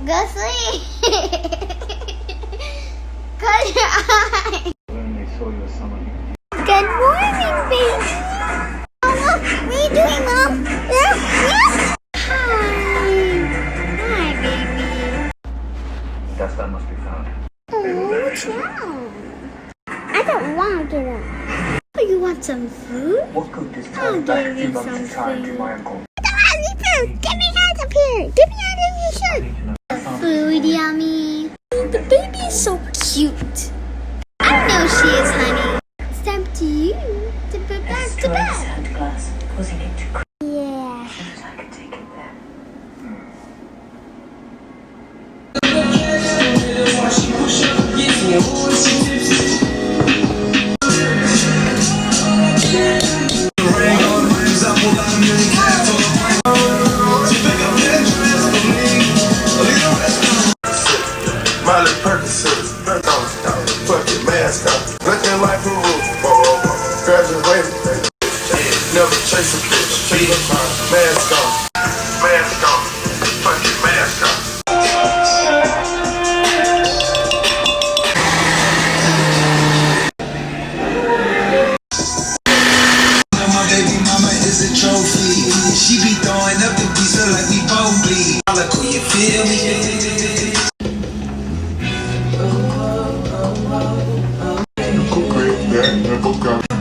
Go sleep. Close your eyes. Good morning, baby. Mama, what are you doing, Mom? Yeah? Hi. Hi, baby. That stuff must be found. Oh, what's wrong? I don't want to get up. Oh, you want some food? What good does I'll time back give a you few months some in time to food. my uncle? Get me hands up here. Get me out of your shirt. Food yummy. The baby is so cute. I know she is, honey. It's time to you to put back to bed. Glass, causing it to crack. Yeah. I can take it there. Miley Percocets, fucking mask off, looking like a roof, graduated, never chase a bitch, mask off, fucking mask off. My baby mama is a trophy. She be throwing up the pizza like we both bleed. Like, oh, you feel me?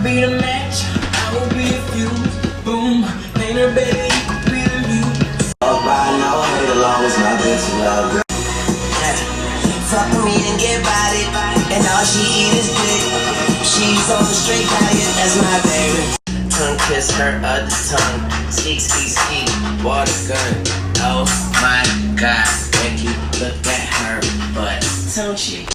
Be the match, I will be a fuse. Boom, later, baby, you could be the muse. Oh, I know, hate along was my bitch love. Fuck with me and get bodied, and all she eat is dick. She's on the straight diet, that's my baby. Tongue kiss her other tongue. Ski, ski, ski, water gun. Oh my God, Becky, look at her butt. Don't she?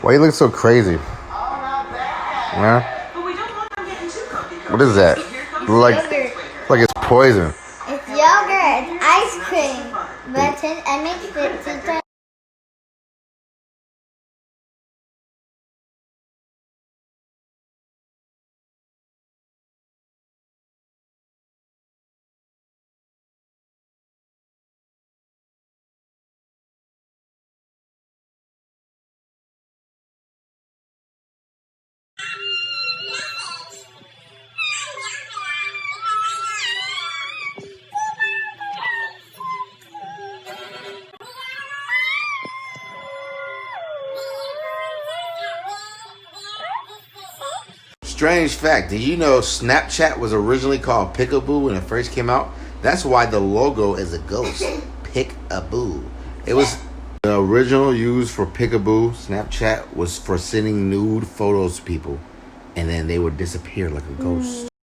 Why you look so crazy? Yeah? What is that? Like it's poison. It's yogurt, ice cream, but I mixed it to Strange fact, did you know Snapchat was originally called Pickaboo when it first came out? That's why the logo is a ghost. Pickaboo. It was the original used for Pickaboo. Snapchat was for sending nude photos to people, and then they would disappear like a ghost.